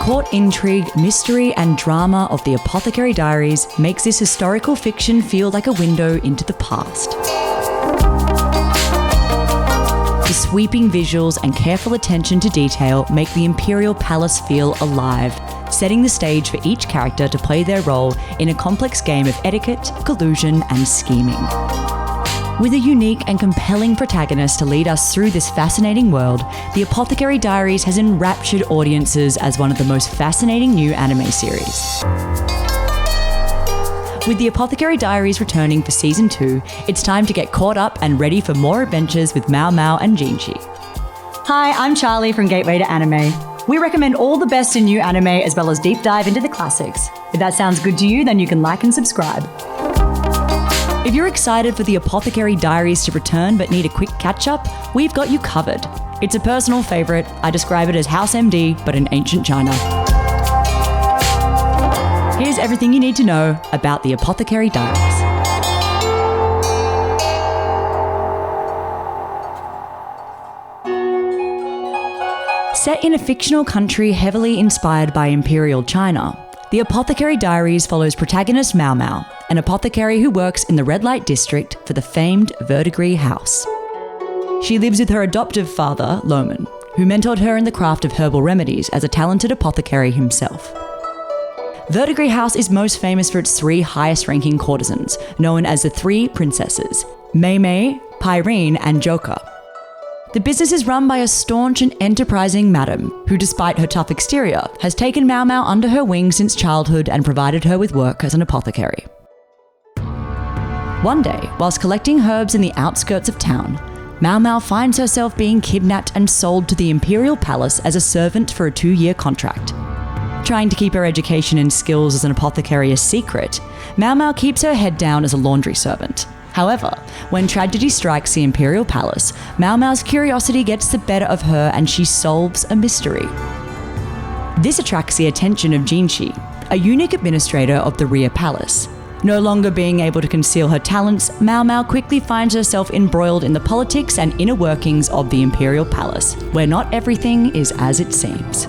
court intrigue, mystery, and drama of the Apothecary Diaries makes this historical fiction feel like a window into the past. The sweeping visuals and careful attention to detail make the Imperial Palace feel alive, setting the stage for each character to play their role in a complex game of etiquette, collusion, and scheming. With a unique and compelling protagonist to lead us through this fascinating world, the Apothecary Diaries has enraptured audiences as one of the most fascinating new anime series. With the Apothecary Diaries returning for Season 2, it's time to get caught up and ready for more adventures with Maomao and Jinshi. Hi, I'm Charlie from Gateway to Anime. We recommend all the best in new anime as well as deep dive into the classics. If that sounds good to you, then you can like and subscribe. If you're excited for the Apothecary Diaries to return but need a quick catch-up, we've got you covered. It's a personal favourite. I describe it as House MD, but in ancient China. Here's everything you need to know about the Apothecary Diaries. Set in a fictional country heavily inspired by Imperial China, the Apothecary Diaries follows protagonist Maomao, an apothecary who works in the red light district for the famed Verdigris House. She lives with her adoptive father, Loulan, who mentored her in the craft of herbal remedies as a talented apothecary himself. Verdigris House is most famous for its 3 highest-ranking courtesans, known as the 3 princesses, Maomao, Pyrene, and Joka. The business is run by a staunch and enterprising madam who, despite her tough exterior, has taken Maomao under her wing since childhood and provided her with work as an apothecary. One day, whilst collecting herbs in the outskirts of town, Maomao finds herself being kidnapped and sold to the Imperial Palace as a servant for a 2-year contract. Trying to keep her education and skills as an apothecary a secret, Maomao keeps her head down as a laundry servant. However, when tragedy strikes the Imperial Palace, Maomao's curiosity gets the better of her and she solves a mystery. This attracts the attention of Jinshi, a eunuch administrator of the rear palace. No longer being able to conceal her talents, Maomao quickly finds herself embroiled in the politics and inner workings of the Imperial Palace, where not everything is as it seems.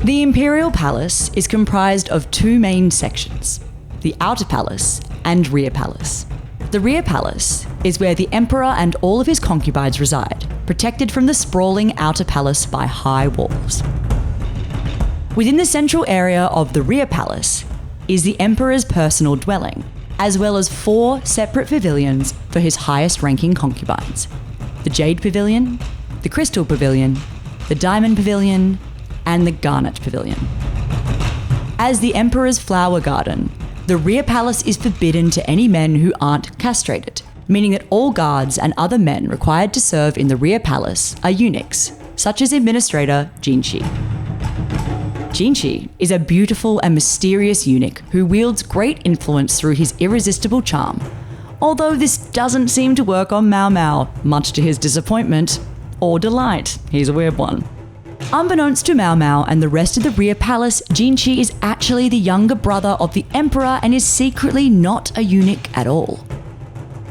The Imperial Palace is comprised of 2 main sections, the Outer Palace and Rear Palace. The Rear Palace is where the Emperor and all of his concubines reside, protected from the sprawling Outer Palace by high walls. Within the central area of the Rear Palace is the Emperor's personal dwelling, as well as 4 separate pavilions for his highest-ranking concubines: the Jade Pavilion, the Crystal Pavilion, the Diamond Pavilion, and the Garnet Pavilion. As the Emperor's flower garden, the Rear Palace is forbidden to any men who aren't castrated, meaning that all guards and other men required to serve in the Rear Palace are eunuchs, such as Administrator Jinshi. Jinshi is a beautiful and mysterious eunuch who wields great influence through his irresistible charm, although this doesn't seem to work on Maomao, much to his disappointment or delight. He's a weird one. Unbeknownst to Maomao and the rest of the Rear Palace, Jinshi is actually the younger brother of the Emperor and is secretly not a eunuch at all.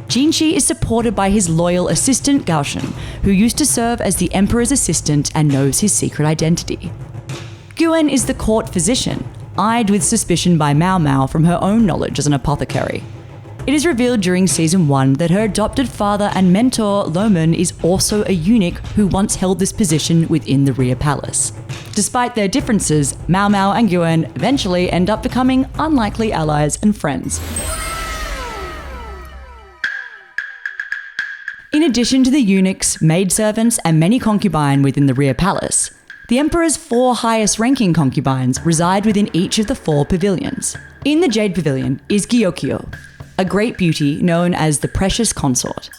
Jinshi is supported by his loyal assistant Gaoshen, who used to serve as the Emperor's assistant and knows his secret identity. Guen is the court physician, eyed with suspicion by Maomao from her own knowledge as an apothecary. It is revealed during Season 1 that her adopted father and mentor, Loulan, is also a eunuch who once held this position within the Rear Palace. Despite their differences, Maomao and Guen eventually end up becoming unlikely allies and friends. In addition to the eunuchs, maidservants, and many concubines within the Rear Palace, the Emperor's 4 highest-ranking concubines reside within each of the 4 pavilions. In the Jade Pavilion is Gyokyo, a great beauty known as the Precious Consort.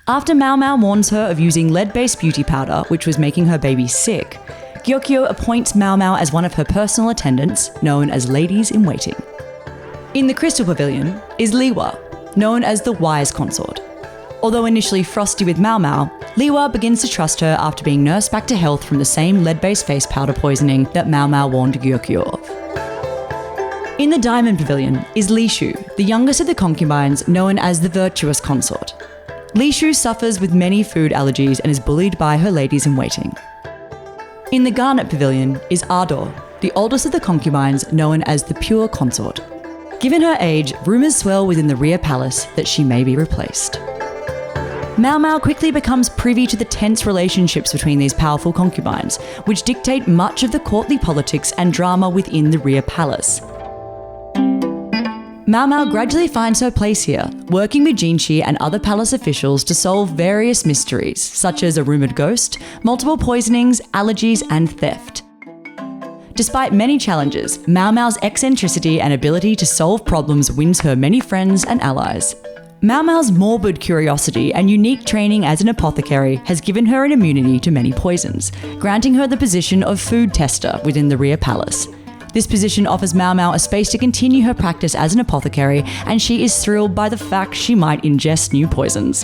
After Maomao warns her of using lead-based beauty powder, which was making her baby sick, Gyokyo appoints Maomao as one of her personal attendants, known as Ladies-in-Waiting. In the Crystal Pavilion is Liwa, known as the Wise Consort. Although initially frosty with Maomao, Liwa begins to trust her after being nursed back to health from the same lead-based face powder poisoning that Maomao warned Gyokyo of. In the Diamond Pavilion is Lishu, the youngest of the concubines, known as the Virtuous Consort. Lishu suffers with many food allergies and is bullied by her ladies-in-waiting. In the Garnet Pavilion is Ardor, the oldest of the concubines known as the Pure Consort. Given her age, rumours swell within the rear palace that she may be replaced. Maomao quickly becomes privy to the tense relationships between these powerful concubines, which dictate much of the courtly politics and drama within the rear palace. Maomao gradually finds her place here, working with Jinshi and other palace officials to solve various mysteries, such as a rumoured ghost, multiple poisonings, allergies, and theft. Despite many challenges, Maomao's eccentricity and ability to solve problems wins her many friends and allies. Maomao's morbid curiosity and unique training as an apothecary has given her an immunity to many poisons, granting her the position of food tester within the rear palace. This position offers Maomao a space to continue her practice as an apothecary, and she is thrilled by the fact she might ingest new poisons.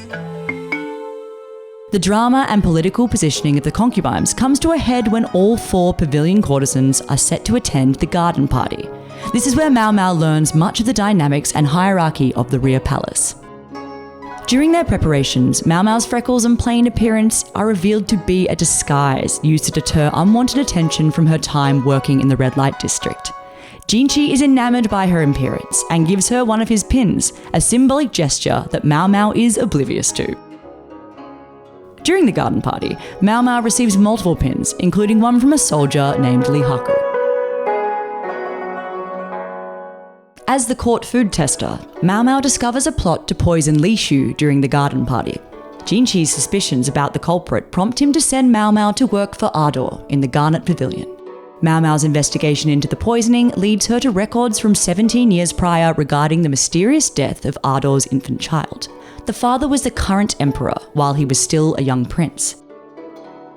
The drama and political positioning of the concubines comes to a head when all 4 pavilion courtesans are set to attend the garden party. This is where Maomao learns much of the dynamics and hierarchy of the rear palace. During their preparations, Maomao's freckles and plain appearance are revealed to be a disguise used to deter unwanted attention from her time working in the red light district. Jinshi is enamoured by her appearance and gives her one of his pins, a symbolic gesture that Maomao is oblivious to. During the garden party, Maomao receives multiple pins, including one from a soldier named Li Haku. As the court food tester, Maomao discovers a plot to poison Li Shu during the garden party. Jinshi's suspicions about the culprit prompt him to send Maomao to work for Ardor in the Garnet Pavilion. Maomao's investigation into the poisoning leads her to records from 17 years prior regarding the mysterious death of Ardor's infant child. The father was the current emperor while he was still a young prince.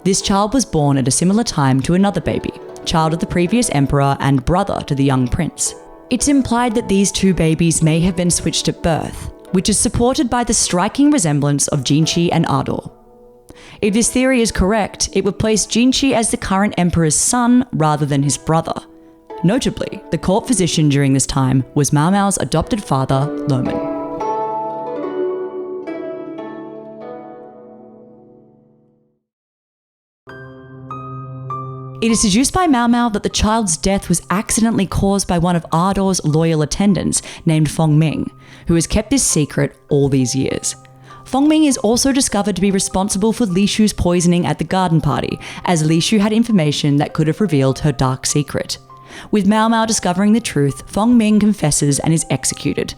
This child was born at a similar time to another baby, child of the previous emperor and brother to the young prince. It's implied that these 2 babies may have been switched at birth, which is supported by the striking resemblance of Jinshi and Ardor. If this theory is correct, it would place Jinshi as the current emperor's son rather than his brother. Notably, the court physician during this time was Maomao's adopted father, Loulan. It is deduced by Maomao that the child's death was accidentally caused by one of Ardor's loyal attendants named Fengming, who has kept this secret all these years. Fengming is also discovered to be responsible for Li Shu's poisoning at the garden party, as Li Shu had information that could have revealed her dark secret. With Maomao discovering the truth, Fengming confesses and is executed.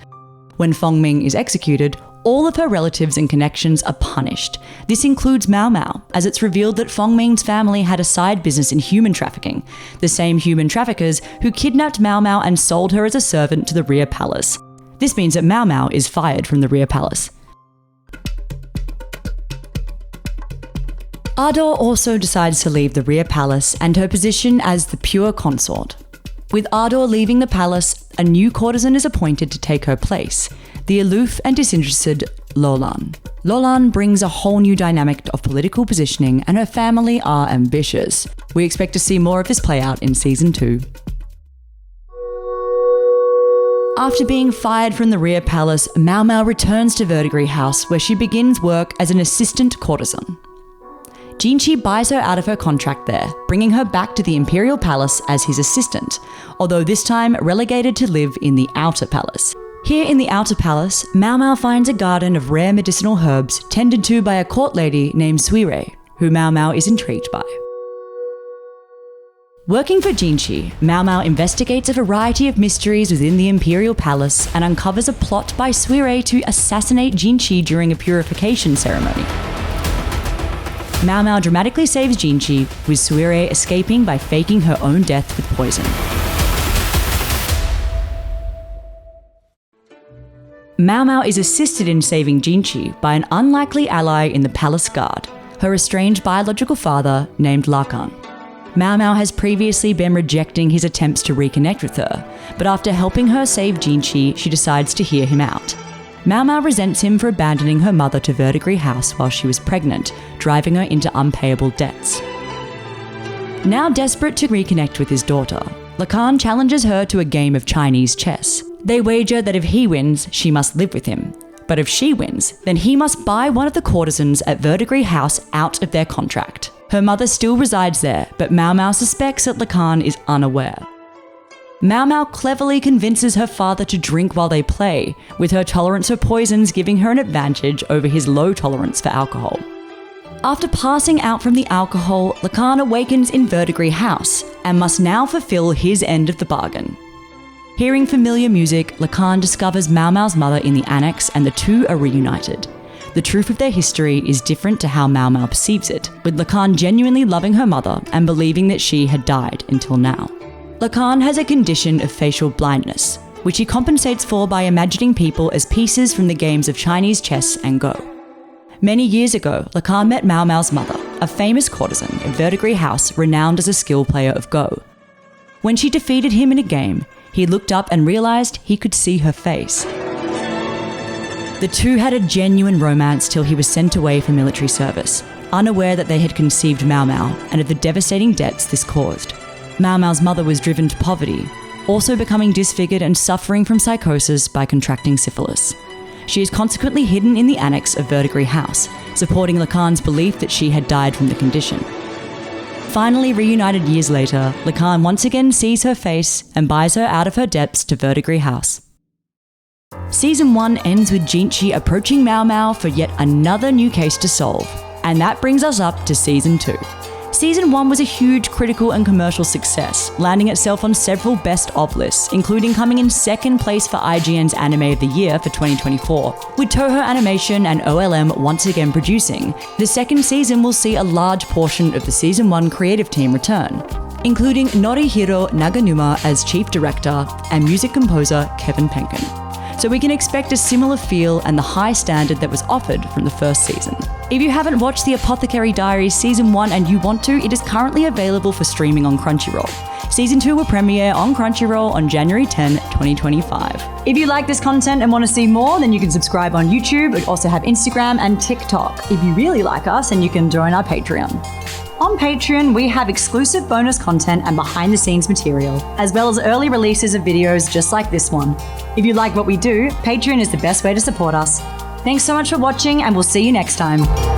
When Fengming is executed, all of her relatives and connections are punished. This includes Maomao, as it's revealed that Fengming's family had a side business in human trafficking, the same human traffickers who kidnapped Maomao and sold her as a servant to the rear palace. This means that Maomao is fired from the rear palace. Ardor also decides to leave the rear palace and her position as the Pure Consort. With Ardor leaving the palace, a new courtesan is appointed to take her place, the aloof and disinterested Loulan. Loulan brings a whole new dynamic of political positioning, and her family are ambitious. We expect to see more of this play out in Season 2. After being fired from the rear palace, Maomao returns to Verdigris House, where she begins work as an assistant courtesan. Jinshi buys her out of her contract there, bringing her back to the Imperial Palace as his assistant, although this time relegated to live in the Outer Palace. Here in the Outer Palace, Maomao finds a garden of rare medicinal herbs tended to by a court lady named Suire, who Maomao is intrigued by. Working for Jinshi, Maomao investigates a variety of mysteries within the Imperial Palace and uncovers a plot by Suire to assassinate Jinshi during a purification ceremony. Maomao dramatically saves Jinshi, with Suire escaping by faking her own death with poison. Maomao is assisted in saving Jinshi by an unlikely ally in the palace guard, her estranged biological father named Loulan. Maomao has previously been rejecting his attempts to reconnect with her, but after helping her save Jinshi, she decides to hear him out. Maomao resents him for abandoning her mother to Verdigris House while she was pregnant, driving her into unpayable debts. Now desperate to reconnect with his daughter, Loulan challenges her to a game of Chinese chess. They wager that if he wins, she must live with him. But if she wins, then he must buy one of the courtesans at Verdigris House out of their contract. Her mother still resides there, but Maomao suspects that Loulan is unaware. Maomao cleverly convinces her father to drink while they play, with her tolerance for poisons giving her an advantage over his low tolerance for alcohol. After passing out from the alcohol, Loulan awakens in Verdigris House and must now fulfill his end of the bargain. Hearing familiar music, Loulan discovers Maomao's mother in the annex and the two are reunited. The truth of their history is different to how Maomao perceives it, with Loulan genuinely loving her mother and believing that she had died until now. Loulan has a condition of facial blindness, which he compensates for by imagining people as pieces from the games of Chinese chess and Go. Many years ago, Loulan met Maomao's mother, a famous courtesan in Verdigris House renowned as a skill player of Go. When she defeated him in a game, he looked up and realized he could see her face. The two had a genuine romance till he was sent away for military service, unaware that they had conceived Maomao and of the devastating debts this caused. Maomao's mother was driven to poverty, also becoming disfigured and suffering from psychosis by contracting syphilis. She is consequently hidden in the annex of Verdigris House, supporting Loulan's belief that she had died from the condition. Finally reunited years later, Loulan once again sees her face and buys her out of her debts to Verdigris House. Season 1 ends with Jinshi approaching Maomao for yet another new case to solve, and that brings us up to Season 2. Season 1 was a huge critical and commercial success, landing itself on several best of lists, including coming in second place for IGN's Anime of the Year for 2024. With Toho Animation and OLM once again producing, the second season will see a large portion of the Season 1 creative team return, including Norihiro Naganuma as chief director and music composer Kevin Penkin. So we can expect a similar feel and the high standard that was offered from the first season. If you haven't watched the Apothecary Diaries Season 1 and you want to, it is currently available for streaming on Crunchyroll. Season 2 will premiere on Crunchyroll on January 10, 2025. If you like this content and want to see more, then you can subscribe on YouTube. We also have Instagram and TikTok. If you really like us, then you can join our Patreon. On Patreon, we have exclusive bonus content and behind-the-scenes material, as well as early releases of videos just like this one. If you like what we do, Patreon is the best way to support us. Thanks so much for watching, and we'll see you next time.